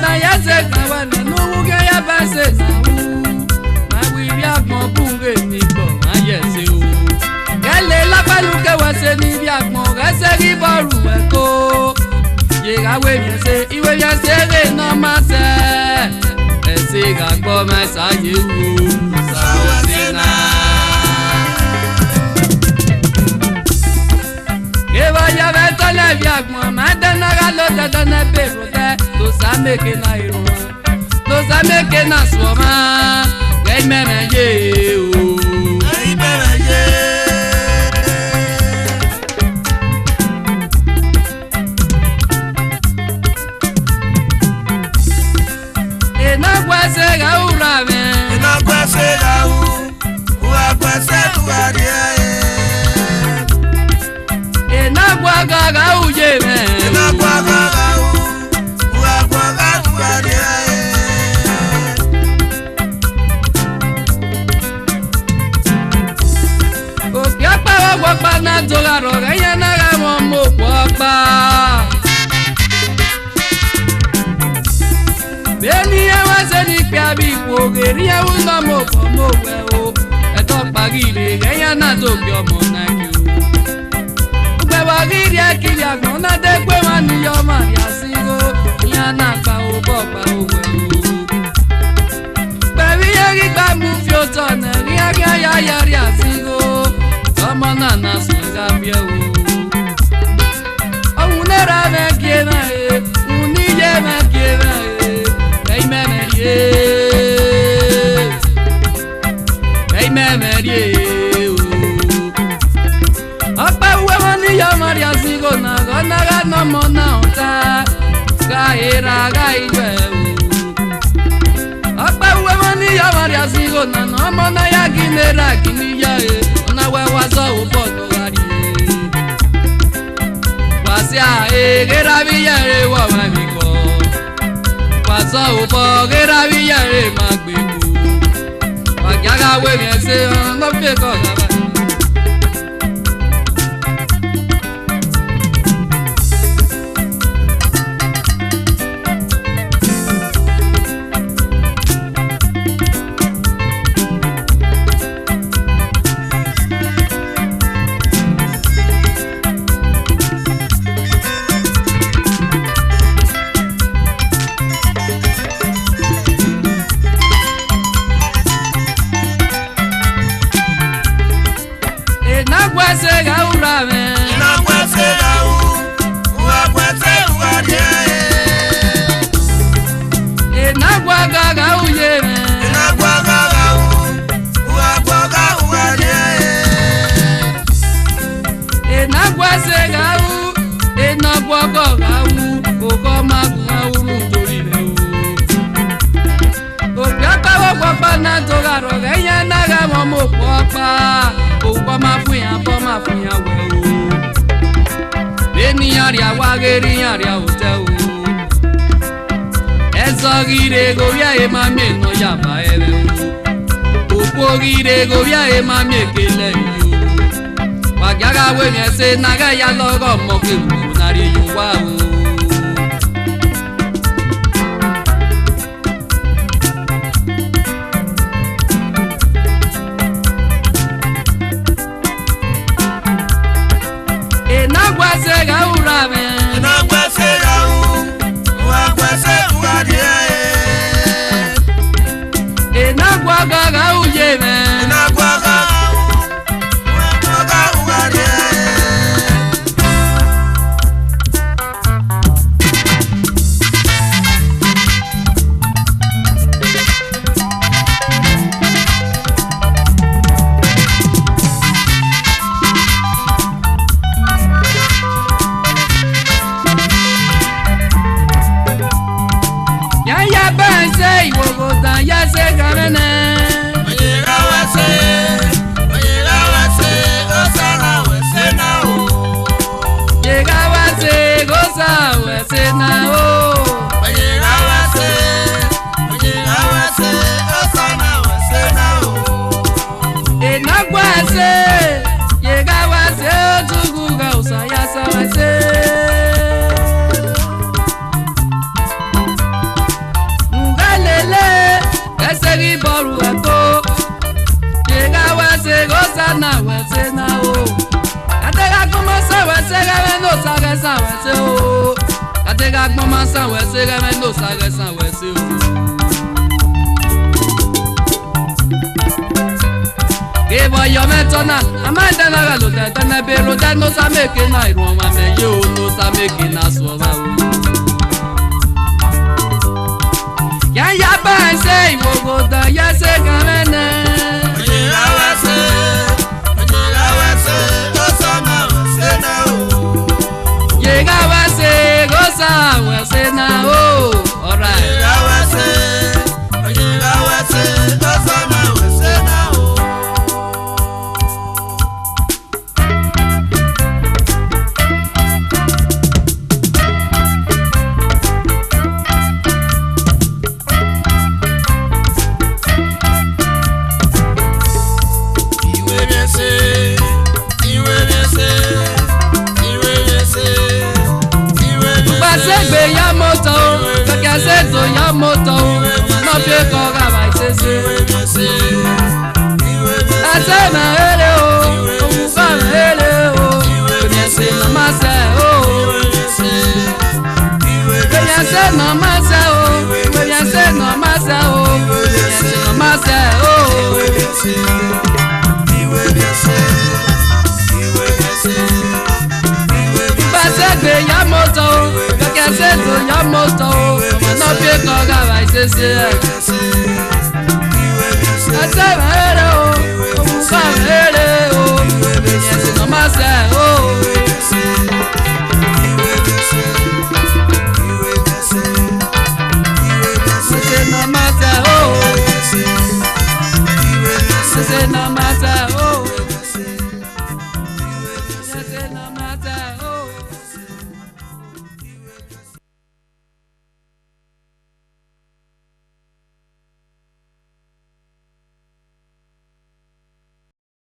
da ya se kawana no ge ya ba se ma wi bi agbon bunge ni bo ma ye se o gele la palu ke wa se ni bi agbon ga se ri boru e ko ye ga we mi se iwe ya se re no ma se e se ga gbo ma sa ye wo sa wa se na ke va ya ve to le bi agbon ma de na ga lo de na be ro de to sa me ke na iro to sa me ke na so ma ge me me ye o ge me me ye e na gwa se ga ura me e na gwa se ga u a gwa se tu a rie e na gwa ga u ye me e na gwa ga Wapa na zola roga ya na ga mo wapa Beni ya wase ni pia bi wo geri ya una mo we o e to pagile ga ya na zo bi omo na ki o gbe wa giri akiri agbon na de gbe wa ni yo ma ya si go ya na pa o bo pa o we o Baby ya gi gba mu fi o to na ri aga ya ri asigo Manana swinga biao Aunera me kiema unije me kiema Hey me ye Hey me ye Apa uwe mani ya maria sigo na ga no mona ota Ga era ga iwe Apa uwe mani ya maria sigo na no mona ya ginera giniya na we wazo ubodo gari Wasia gera biyare wa mamiko Wazo ubo gera biyare magbeku Wagaga we mi se no pe ko ga Kwese ga ura me na kwese ga wa kwese ugarie e na gwa ga uye me na gwa ga wa gwa ga ugarie e na kwese ga e na gwa ga o ko ma gwa uru tori me o ga pa wo pa na to ga ro ga ya na ga mo pa Opa ma fuya we o Beni aria wa geri aria ute o Ezo gire go ya e ma me no ya ba ere o Opo gire go ya e ma me kele yo Wa gaga we me se na ga ya logo mo ke na ri yo wa o Kwese ga ura me na kwese ga wa kwese ugarie e na gwa ga uje me na gwa ga ugarie Ya se gamene Oyera wase Osana wese na o Oyera wase Gosa wese na o Oyera wase Osana wese na o Enagwa se Yega wase Otuguga usaya sa wase na wese na o. Katega commence wese reme no sare san wese o. Katega commence wese reme no sare san wese o. Ke boyo metona amanda na galo tete na belo tete no sa meke na iru ma me yo no sa meke na so ba o. Ya ba se iwogo da ya se kamene. Oye la wese o sa na wese na o. Ye ga wese go sa wese na o. Alright. Oye la wese o sa na wese na o. Ya moto, kaka seto ya moto, no pie koga vai sese. Asema ele o, ufa ele o, kwenye na masa o. Kwenye na masa o, kwenye na masa o, kwenye na masa o. Basegbe ya moto. Seto ya moto, no pie koga vai sese. Asema ele o, ufa ele o, kwenye no masa